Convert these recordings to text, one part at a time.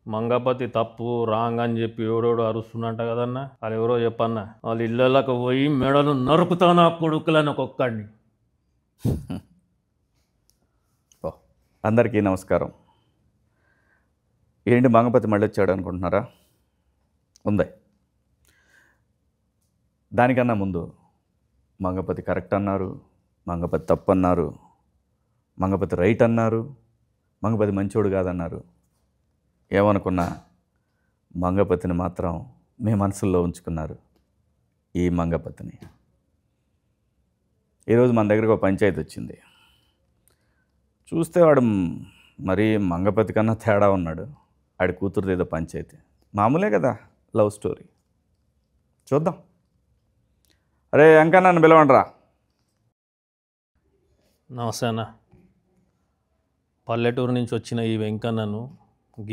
మంగపతి తప్పు రాంగ్ అని చెప్పి ఎవడెవడో అరుస్తున్నట్ట కదన్నా, వాళ్ళు ఎవరో చెప్పన్నా, వాళ్ళ ఇళ్ళకి పోయి మెడలు నరుకుతానా కొడుకులని ఒక్కొక్కడిని. ఓ, అందరికీ నమస్కారం. ఏంటి మంగపతి మళ్ళీ వచ్చాడు అనుకుంటున్నారా? ఉంది. దానికన్నా ముందు మంగపతి కరెక్ట్ అన్నారు, మంగపతి తప్పు అన్నారు, మంగపతి రైట్ అన్నారు, మంగపతి మంచోడు కాదన్నారు. ఏమనుకున్నా మంగపతిని మాత్రం మీ మనసుల్లో ఉంచుకున్నారు. ఈ మంగపతిని ఈరోజు మన దగ్గరకు ఒక పంచాయతీ వచ్చింది. చూస్తే వాడు మరీ మంగపతి కన్నా తేడా ఉన్నాడు. ఆడి కూతురుది ఏదో పంచాయతీ, మామూలే కదా, లవ్ స్టోరీ. చూద్దాం. అరే అంకా, నన్ను పిలవండి రా. నమస్తే అన్న. పల్లెటూరు నుంచి వచ్చిన ఈ వెంకన్నను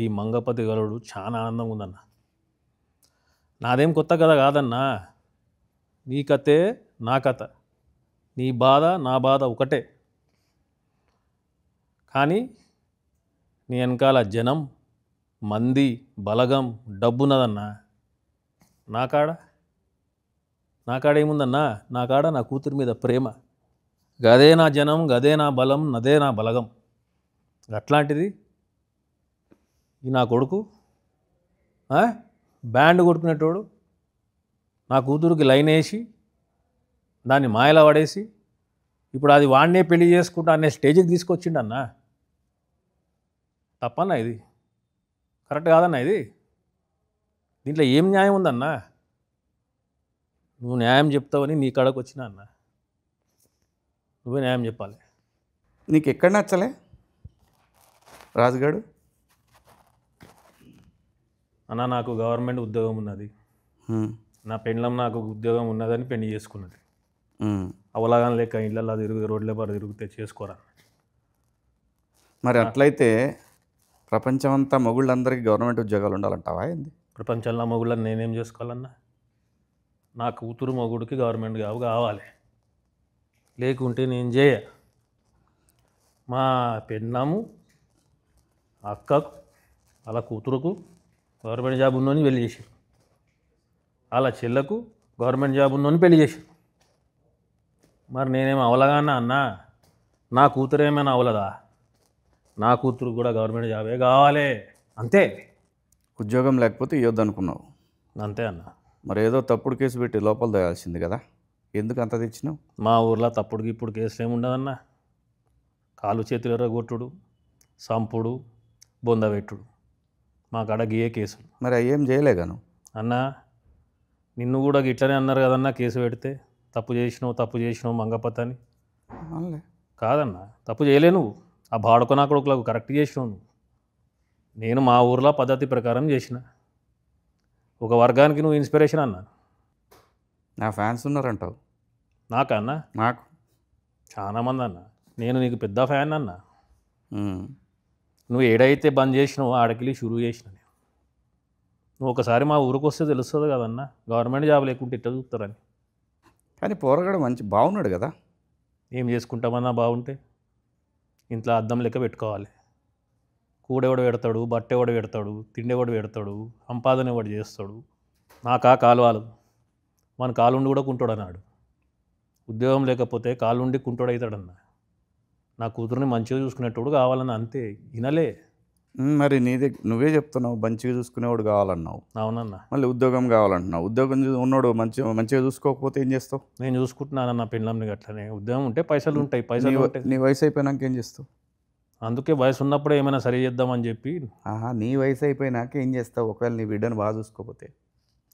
ఈ మంగపతి గలుడు చాలా ఆనందంగా ఉందన్న. నాదేం కొత్త కథ కాదన్నా, నీ కథే నా కథ, నీ బాధ నా బాధ ఒకటే. కానీ నీ వెనకాల జనం, మంది, బలగం, డబ్బున్నదన్నా. నా కాడ ఏముందన్నా, నా కాడ నా కూతురి మీద ప్రేమ. గదే నా జనం, గదే నా బలం, నదే నా బలగం. అట్లాంటిది ఈ నా కొడుకు బ్యాండ్ కొట్టుకునేటోడు నా కూతురికి లైన్ వేసి దాన్ని మాయలా పడేసి ఇప్పుడు అది వాడినే పెళ్లి చేసుకుంటా అనే స్టేజ్కి తీసుకొచ్చిండన్నా. తప్పన్నా ఇది? కరెక్ట్ కాదన్నా ఇది? దీంట్లో ఏం న్యాయం ఉందన్నా? నువ్వు న్యాయం చెప్తావని నీ కాడకు వచ్చినా అన్న, నువ్వే న్యాయం చెప్పాలి. నీకు ఎక్కడ నచ్చలే రాజుగాడు? అన్న, నాకు గవర్నమెంట్ ఉద్యోగం ఉన్నది, నా పెండ్లం నాకు ఉద్యోగం ఉన్నదని పెళ్లి చేసుకున్నది. అవలాగానే లేక ఇళ్ళల్లో తిరుగు రోడ్ల పాటు తిరిగితే చేసుకోరా. మరి అట్లయితే ప్రపంచమంతా మొగుళ్ళందరికీ గవర్నమెంట్ ఉద్యోగాలు ఉండాలంటావా ఏంది? ప్రపంచంలో మొగుళ్ళని నేనేం చేసుకోవాలన్నా? నా కూతురు మొగుడికి గవర్నమెంట్ జాబ్ కావాలి, లేకుంటే నేను చేయ. మా పెన్నాము అక్కకు వాళ్ళ కూతురుకు గవర్నమెంట్ జాబ్ ఉన్నోని పెళ్లి చేశారు, వాళ్ళ చెల్లకు గవర్నమెంట్ జాబ్ ఉన్నోని పెళ్లి చేశారు. మరి నేనేమో అవలగానా అన్నా? నా కూతురు ఏమైనా అవలదా? నా కూతురు కూడా గవర్నమెంట్ జాబే కావాలి, అంతే. ఉద్యోగం లేకపోతే ఇవ్వద్దు అనుకున్నావు, అంతే అన్న. మరి ఏదో తప్పుడు కేసు పెట్టి లోపల దోయాల్సింది కదా, ఎందుకు అంత తెచ్చినావు? మా ఊర్లో తప్పుడుకి ఇప్పుడు కేసులు ఏమి ఉండదన్న. కాలు చేతులు ఎర్రగొట్టుడు, సంపుడు, బొందబెట్టుడు, మా కాడ గియే కేసులు. మరి అయ్యేం చేయలేగాను అన్న, నిన్ను కూడా ఇట్లనే అన్నారు కదన్న, కేసు పెడితే తప్పు చేసినావు మంగపతి అని. కాదన్న, తప్పు చేయలే నువ్వు. ఆ బాడుకొనా కొడుకులకు కరెక్ట్ చేసినావు నువ్వు. నేను మా ఊర్లో పద్ధతి ప్రకారం చేసిన. ఒక వర్గానికి నువ్వు ఇన్స్పిరేషన్ అన్న. నా ఫ్యాన్స్ ఉన్నారంటావు? నాకా అన్న? నాకు చాలామంది అన్న. నేను నీకు పెద్ద ఫ్యాన్ అన్న. నువ్వు ఏడైతే బంద్ చేసినావు ఆడకెళ్ళి షురూ చేసిన నేను. నువ్వు ఒకసారి మా ఊరికి వస్తే తెలుస్తుంది కదన్న, గవర్నమెంట్ జాబ్ లేకుంటే ఇట్లా చూస్తారని. కానీ పోరగాడు మంచి బాగున్నాడు కదా. ఏం చేసుకుంటామన్నా బాగుంటే? ఇంట్లో అద్దం లెక్క పెట్టుకోవాలి. కూడెవడు పెడతాడు, బట్ట ఎవడు పెడతాడు, తిండెవడు పెడతాడు, సంపాదన ఎవడు చేస్తాడు. నాకా కాలువాలు, మన కాలుండి కూడా కుంటోడు అన్నాడు. ఉద్యోగం లేకపోతే కాలుండి కుంటోడు అవుతాడన్న. నా కూతురుని మంచిగా చూసుకునేటోడు కావాలన్న, అంతే. వినలే. మరి నువ్వే చెప్తున్నావు మంచిగా చూసుకునేవాడు కావాలన్నావు. అవునన్నా. మళ్ళీ ఉద్యోగం కావాలంటున్నావు. ఉద్యోగం ఉన్నాడు మంచిగా చూసుకోకపోతే ఏం చేస్తావు? నేను చూసుకుంటున్నానన్న పెళ్ళంని అట్లనే. ఉద్యోగం ఉంటే పైసలు ఉంటాయి, పైసలు ఉంటాయి. నీ వయసు అయిపోయినాక ఏం చేస్తావు? అందుకే వయసు ఉన్నప్పుడే ఏమైనా సరి చేద్దామని చెప్పి. నీ వయసు అయిపోయినాక ఏం చేస్తావు? ఒకవేళ నీ బిడ్డను బాగా చూసుకోకపోతే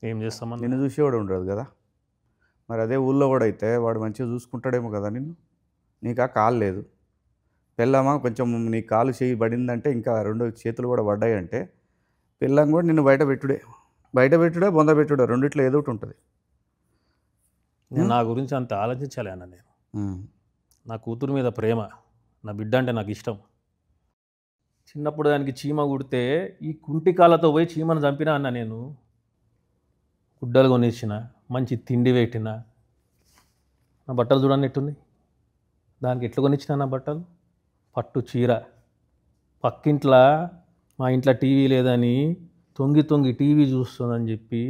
ఏం చేస్తామని? నిన్ను చూసేవాడు ఉండదు కదా. మరి అదే ఊళ్ళో కూడా అయితే వాడు మంచిగా చూసుకుంటాడేమో కదా నిన్ను. నీకు ఆ కాలు లేదు, పెళ్ళామా కొంచెం నీ కాలు చేయి పడిందంటే, ఇంకా రెండు చేతులు కూడా పడ్డాయంటే పిల్లం కూడా నిన్ను బయట పెట్టుడే బొంద పెట్టుడే, రెండిట్లో ఏదో ఒకటి ఉంటుంది. నా గురించి అంత ఆలోచించాలి అన్న నేను. నా కూతురు మీద ప్రేమ, నా బిడ్డ అంటే నాకు ఇష్టం. చిన్నప్పుడు దానికి చీమ కుడితే ఈ కుంటికాలతో పోయి చీమను చంపినా అన్న నేను. గుడ్డలు కొనిచ్చిన, మంచి తిండి పెట్టిన. నా బట్టలు చూడండి ఎట్టున్నాయి. దానికి ఎట్లా కొనిచ్చిన నా బట్టలు? పట్టు చీర, పక్కింట్లో మా ఇంట్లో టీవీ లేదని తొంగి తొంగి టీవీ చూస్తుందని చెప్పి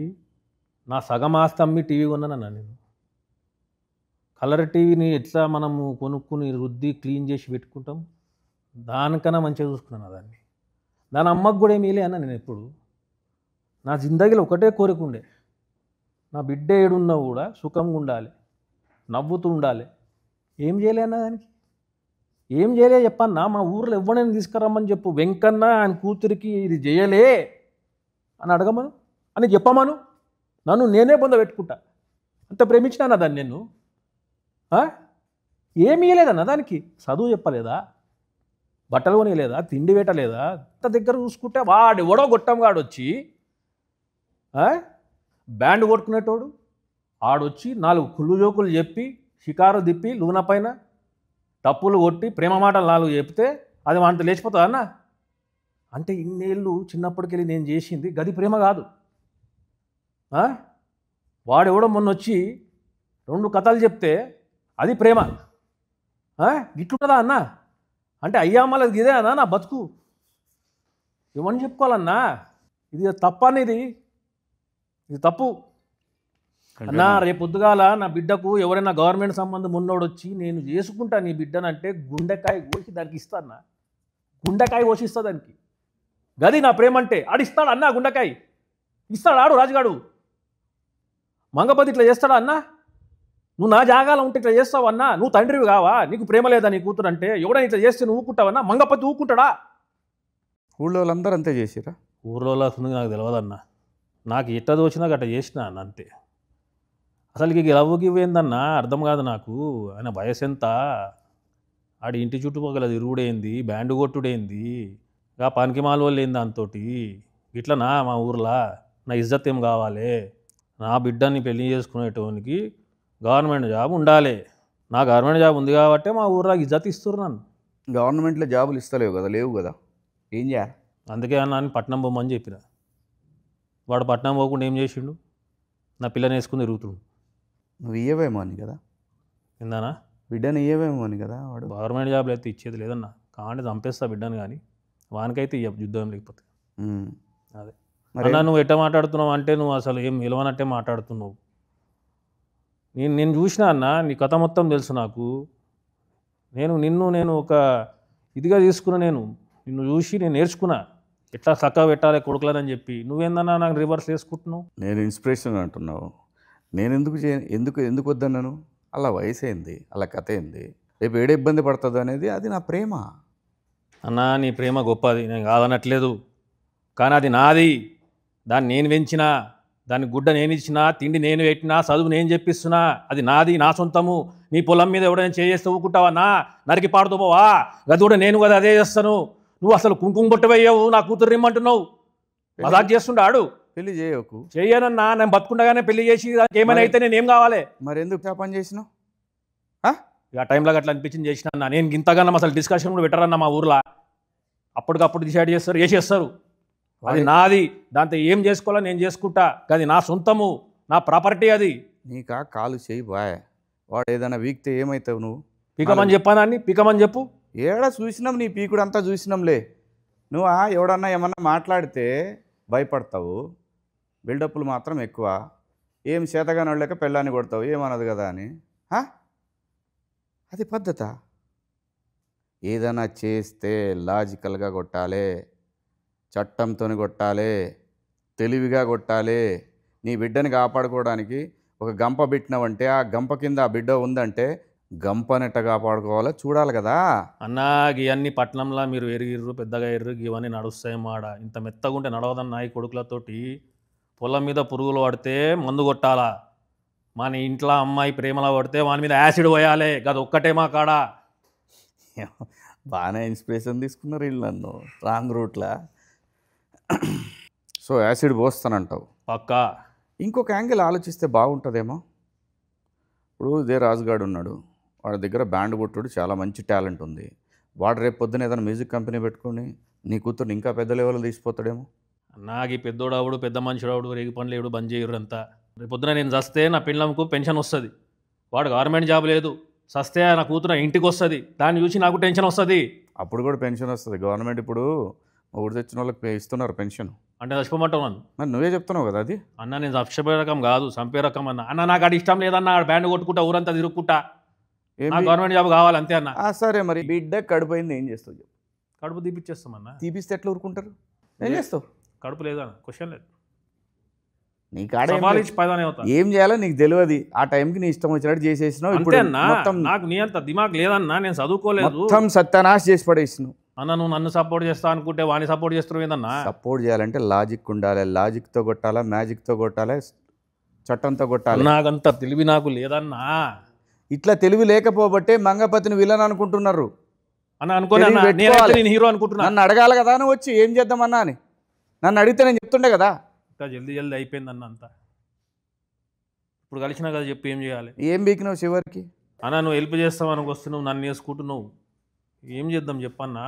నా సగం ఆస్తి అమ్మి టీవీ కొన్నానన్నా నేను. కలర్ టీవీని ఎట్లా మనము కొనుక్కుని రుద్ది క్లీన్ చేసి పెట్టుకుంటాం, దానికన్నా మంచిగా చూసుకున్నాను దాన్ని. దాని అమ్మకు కూడా ఏమీ లే అన్న. నేను ఎప్పుడు నా జిందగీలో ఒకటే కోరిక ఉండే, నా బిడ్డ ఏడున్నా కూడా సుఖంగా ఉండాలి, నవ్వుతూ ఉండాలి. ఏం చేయలే అన్న దానికి, ఏం చేయలే చెప్పన్నా. మా ఊర్లో ఎవరైనా తీసుకురమ్మని చెప్పు, వెంకన్న ఆయన కూతురికి ఇది చేయలే అని అడగమను అని చెప్పమను, నన్ను నేనే పొందబెట్టుకుంటా. అంత ప్రేమించినా దాన్ని నేను. ఏమి ఇవ్వలేదన్న దానికి. చదువు చెప్పలేదా, బట్టలు కొనియలేదా, తిండి పెట్టలేదా? అంత దగ్గర చూసుకుంటే వాడు ఎవడో గొట్టంగాడు వచ్చి బ్యాండ్ కొట్టుకునేటోడు ఆడొచ్చి 4 కుళ్ళు జోకులు చెప్పి షికారు తిప్పి లూన పైన తప్పులు కొట్టి ప్రేమ మాటలు 4 చెప్తే అది వాంత లేచిపోతుంది అన్న. అంటే ఇన్నేళ్ళు చిన్నప్పటికెళ్ళి నేను చేసింది గది ప్రేమ కాదు. వాడెవడో మొన్న వచ్చి 2 కథలు చెప్తే అది ప్రేమ. గిట్లుంటుందా అన్న? అంటే అయ్యా మళ్ళీ ఇదే అన్నా నా బతుకు. ఇవన్నీ చెప్పుకోవాలన్నా. ఇది తప్పనేది, ఇది తప్పు అన్నా. రేపు పొద్దుగాల నా బిడ్డకు ఎవరైనా గవర్నమెంట్ సంబంధం ఉన్నోడు వచ్చి నేను చేసుకుంటా నీ బిడ్డనంటే గుండెకాయ కోసి దానికి ఇస్తానా, గుండెకాయ కోసి ఇస్తా దానికి. గది నా ప్రేమ అంటే. ఆడిస్తాడు అన్నా, గుండెకాయ ఇస్తాడు ఆడు రాజుగాడు. మంగపతి ఇట్లా చేస్తాడా అన్నా? నువ్వు నా జాగాలో ఉంటే ఇట్లా చేస్తావు అన్నా? నువ్వు తండ్రివి కావా? నీకు ప్రేమ లేదా నీ కూతురు అంటే? ఎవడైనా ఇట్లా చేస్తే నువ్వు ఊకుంటావన్నా? మంగపతి ఊకుంటాడా? ఊళ్ళో వాళ్ళందరూ అంతే చేసిరా? ఊళ్ళో వస్తుంది నాకు తెలియదన్నా. నాకు ఎట్ట దోచినా గట్ట చేసిన అన్న అంతే. అసలుకి లవ్వుకి ఇవ్వేందన్నా అర్థం కాదు నాకు. ఆయన వయసు ఎంత, ఆడి ఇంటి చుట్టుపక్కల తిరుగుడేంది, బ్యాండ్ కొట్టుడేంది, ఇక పనికి మాల వాళ్ళు ఏంది దాంతోటి. ఇట్లనా మా ఊర్లో నా ఇజ్జత్ ఏం కావాలి? నా బిడ్డని పెళ్లి చేసుకునేటోనికి గవర్నమెంట్ జాబ్ ఉండాలి. నా గవర్నమెంట్ జాబ్ ఉంది కాబట్టి మా ఊర్లో ఇజ్జత్ ఇస్తున్నారు నన్ను. గవర్నమెంట్లో జాబులు ఇస్తలేవు కదా, లేవు కదా, ఏం చేయాలి? అందుకే అన్న అని పట్నం పోమని చెప్పిన. వాడు పట్నం పోకుండా ఏం చేసిండు? నా పిల్లని వేసుకుని తిరుగుతుండు. నువ్వు ఇయ్యవేమో అని కదా, ఏందన్నా? బిడ్డని ఇయ్యవేమో అని కదా. వాడు గవర్నమెంట్ జాబ్లు అయితే ఇచ్చేది లేదన్నా. కాంటే చంపేస్తా బిడ్డను, కానీ వానికైతే ఇయ్య యుద్ధం లేకపోతే. అదే అన్నా, నువ్వు ఎట్ట మాట్లాడుతున్నావు అంటే నువ్వు అసలు ఏం విలువనట్టే మాట్లాడుతున్నావు. నేను చూసినా అన్న, నీ కథ మొత్తం తెలుసు నాకు. నేను ఒక ఇదిగా తీసుకున్నా. నిన్ను చూసి నేను నేర్చుకున్నా ఎట్లా చక్కగా పెట్టాలి కొడుకులని చెప్పి. నువ్వేందన్నా నాకు రివర్స్ వేసుకుంటున్నావు? నేను ఇన్స్పిరేషన్ అంటున్నావు. నేను ఎందుకు వద్దన్నాను? అలా వయసు ఏంది, అలా కథ ఏంది, రేపు ఏడే ఇబ్బంది పడుతుంది అనేది అది నా ప్రేమ అన్నా. నీ ప్రేమ గొప్పది, నేను కాదనట్లేదు, కానీ అది నాది. దాన్ని నేను పెంచినా, దాని గుడ్డ నేను ఇచ్చినా, తిండి నేను పెట్టినా, చదువు నేను చెప్పిస్తున్నా. అది నాది, నా సొంతము. నీ పొలం మీద ఎవడైనా చేస్తే ఊకుంటావన్నా? నరికి పాడుతూ పోవా? గది కూడా నేను కదా అదే చేస్తాను. నువ్వు అసలు కుంకుమ కొట్టవయ్యావు, నా కూతురు ఇమ్మంటున్నావు. మజాక్ చేస్తుండాడు. పెళ్లి చేయకు. చెయ్యనన్నా, నేను బతుకుండగానే పెళ్లి చేసి దానికి ఏమైనా అయితే నేను ఏం కావాలి? మరి ఎందుకు పని చేసినావు? ఆ టైంలో అట్లా అనిపించింది చేసిన అన్న. నేను ఇంతగానో అసలు డిస్కషన్ కూడా పెట్టారన్న మా ఊర్లో. అప్పటికప్పుడు డిసైడ్ చేస్తారు, చేసేస్తారు. అది నాది, దాంతో ఏం చేసుకోవాలో నేను చేసుకుంటా. అది నా సొంతము, నా ప్రాపర్టీ. అది నీకా కాలు చేయి బాయ్. వాడు ఏదైనా వీక్తే ఏమవుతావు నువ్వు? పీకమని చెప్పానాన్ని, పీకమని చెప్పు. ఏడా చూసినాం, నీ పీకుడు అంతా చూసినాంలే. నువ్వు ఎవడన్నా ఏమన్నా మాట్లాడితే భయపడతావు, బిల్డప్లు మాత్రం ఎక్కువ. ఏం చేతగాని వాళ్ళక పెళ్ళాన్ని కొడతావు, ఏమన్నది కదా అని. అది పద్ధత? ఏదైనా చేస్తే లాజికల్గా కొట్టాలి, చట్టంతో కొట్టాలి, తెలివిగా కొట్టాలి. నీ బిడ్డని కాపాడుకోవడానికి ఒక గంప పెట్టినావంటే ఆ గంప కింద ఆ బిడ్డ ఉందంటే గంపనెట్ట కాపాడుకోవాలో చూడాలి కదా అన్నా. ఇవన్నీ పట్నంలో మీరు ఎరిగిర్రు, పెద్దగా ఎర్రు, ఇవన్నీ నడుస్తాయి మాడ. ఇంత మెత్తగా ఉంటే నడవదన్నా. ఈ కొడుకులతోటి పొలం మీద పురుగులు పడితే మందు కొట్టాలా? మన ఇంట్లో అమ్మాయి ప్రేమలో పడితే వాని మీద యాసిడ్ పోయాలి. గది ఒక్కటే మా కాడ. బాగానే ఇన్స్పిరేషన్ తీసుకున్నారు వీళ్ళు నన్ను రాంగ్ రూట్లో. సో యాసిడ్ పోస్తానంటావు? పక్కా. ఇంకొక యాంగిల్ ఆలోచిస్తే బాగుంటుందేమో. ఇప్పుడు ఇదే రాజుగాడు ఉన్నాడు, వాడి దగ్గర బ్యాండ్ కొట్టుడు చాలా మంచి టాలెంట్ ఉంది. వాడు రేపు పొద్దున ఏదైనా మ్యూజిక్ కంపెనీ పెట్టుకొని నీ కూతుర్ని ఇంకా పెద్ద లెవెల్లో తీసిపోతాడేమో. నాకు ఈ పెద్దోడు అవడు, పెద్ద మనుషుడు అవడు, రేగి పనులు ఏడు బంద్ చేయరు అంతా. రేపు పొద్దున నేను చస్తే నా పిల్లలకు పెన్షన్ వస్తుంది. వాడు గవర్నమెంట్ జాబ్ లేదు, చస్తే నా కూతురు ఇంటికి వస్తుంది. దాన్ని చూసి నాకు టెన్షన్ వస్తుంది. అప్పుడు కూడా పెన్షన్ వస్తుంది. గవర్నమెంట్ ఇప్పుడు ఊరు తెచ్చిన వాళ్ళకి ఇస్తున్నారు పెన్షన్. అంటే చచ్చిపోమంటావు నన్ను? మరి నువ్వే చెప్తున్నావు కదా అది. అన్న నేను చచ్చిపోయే రకం కాదు, చంపే రకం అన్న. అన్న నాకు అది ఇష్టం లేదన్న, బ్యాండ్ కొట్టుకుంటా ఊరంతా తిరుక్కుంటా, నాకు గవర్నమెంట్ జాబ్ కావాలి అంతే అన్న. సరే మరి బిడ్డ కడుపోయింది ఏం చేస్తావు చెప్పు. కడుపు తీపిచ్చేస్తామన్నా. తీపిస్తే ఎట్లా ఊరుకుంటారు? ఏం చేస్తావు? కడుపు లేదన్న, క్వశ్చన్ లేదు. నీ కాడ ఏం చేయాలో నీకు తెలియదు. ఆ టైంకి నీ ఇష్టం వచ్చినట్టు చేసేసినావు. ఇప్పుడు మొత్తం నాకు నీ అంత దిమాగ్ లేదన్నా, నేను చదువుకోలేదు. మొత్తం సత్యానాశ చేసి పడేసినావు అన్న. నువ్వు నన్ను సపోర్ట్ చేస్తా అనుకుంటే వాడిని సపోర్ట్ చేస్తున్నావు ఏందన్నా? సపోర్ట్ చేయాలంటే లాజిక్ ఉండాలి. లాజిక్తో కొట్టాలా, మ్యాజిక్తో కొట్టాలి, చట్టంతో కొట్టాలి. నాకంత తెలివి నాకు లేదన్నా. ఇట్లా తెలివి లేకపోబట్టే మంగపతిని విలన్ అనుకుంటున్నారు అన్న. అనుకోలేదు, హీరో అనుకుంటున్నా. నన్ను అడగాలి కదా నువ్వు వచ్చి ఏం చేద్దామన్నా అని. నన్ను అడిగితే నేను చెప్తుండే కదా. జల్దీ అయిపోయింది అన్న అంతా. ఇప్పుడు కలిసినా కదా చెప్పి ఏం చేయాలి? ఏం బీకినావు చివరికి? అన్న నువ్వు హెల్ప్ చేస్తావని వస్తున్నావు, నన్ను వేసుకుంటున్నావు, ఏం చేద్దాం చెప్పన్నా?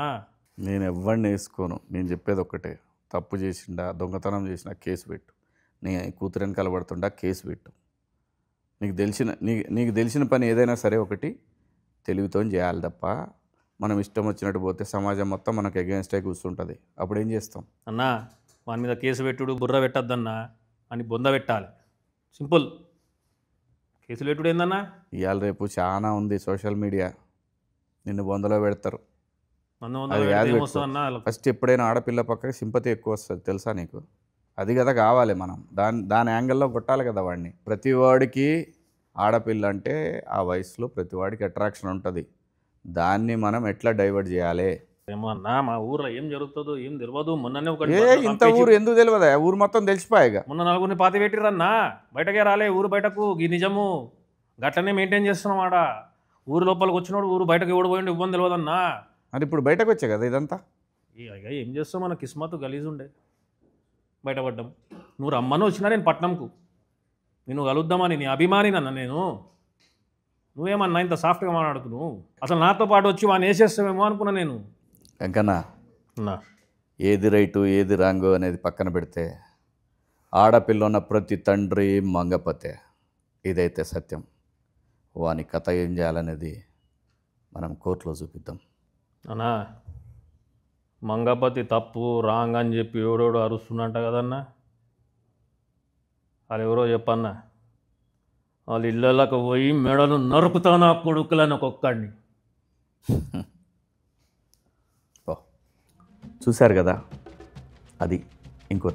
నేను ఎవరిని వేసుకోను. నేను చెప్పేది ఒక్కటే, తప్పు చేసిండా, దొంగతనం చేసినా కేసు పెట్టు. నీ కూతురని కలబడుతుండా కేసు పెట్టు. నీకు తెలిసిన పని ఏదైనా సరే ఒకటి తెలివితో చేయాలి తప్ప మనం ఇష్టం వచ్చినట్టు పోతే సమాజం మొత్తం మనకు అగేన్స్టే కూర్చుంటుంది. అప్పుడు ఏం చేస్తాం? అన్నా వాని మీద కేసు పెట్టుడు, బుర్ర పెట్టద్దన్నా అని బొంద పెట్టాలి. సింపుల్. కేసులు పెట్టుడు ఏందన్నా? ఇవాళ రేపు చాలా ఉంది సోషల్ మీడియా, నిన్ను బొందలో పెడతారు. ఫస్ట్ ఎప్పుడైనా ఆడపిల్ల పక్కకి సింపతి ఎక్కువ వస్తుంది తెలుసా నీకు? అది కదా కావాలి మనం. దాని యాంగిల్లో కొట్టాలి కదా వాడిని. ప్రతి వాడికి ఆడపిల్ల అంటే ఆ వయసులో ప్రతి వాడికి అట్రాక్షన్ ఉంటుంది. దాన్ని మనం ఎట్లా డైవర్ట్ చేయాలి? ఏమో అన్నా, మా ఊర్లో ఏం జరుగుతుందో ఏం తెలియదు. మొన్ననే ఇంత ఊరు ఎందుకు తెలియదా? ఊరు మొత్తం తెలిసిపోయాగా. మొన్న నలుగురిని పాతి పెట్టిరన్నా, బయటకే రాలే ఊరు బయటకు. ఈ నిజము గట్లనే మెయింటైన్ చేస్తున్నాం ఆడ. ఊరు లోపలికి వచ్చినోడు ఊరు బయటకు ఎవడు పోయిండు ఇవ్వని తెలియదన్నా. మరి ఇప్పుడు బయటకు వచ్చే కదా ఇదంతా. ఏం చేస్తావు, మన కిస్మత్ గలీజ్ ఉండే బయటపడ్డాం. నువ్వు రమ్మని వచ్చినా నేను పట్నంకు, నేను కలుద్దామని నీ అభిమాని నన్న నేను. నువ్వేమన్నా ఇంత సాఫ్ట్గా మాట్లాడుతున్నావు? అసలు నాతో పాటు వచ్చి వాడిని వేసేస్తావేమో అనుకున్నా నేను. వెంకన్న, ఏది రైటు ఏది రాంగో అనేది పక్కన పెడితే ఆడపిల్ల ఉన్న ప్రతి తండ్రి మంగపతే. ఇదైతే సత్యం. వాని కథ ఏం చేయాలనేది మనం కోర్టులో చూపిద్దాం. అన్నా మంగపతి తప్పు రాంగ్ అని చెప్పి ఎవడోడు అరుస్తున్నట్ట కదన్నా. వాళ్ళు ఎవరో చెప్పన్నా, వాళ్ళ ఇళ్ళకు పోయి మెడలు నరుకుతానా కొడుకులని ఒక్కొక్కడిని. చూశారు కదా, అది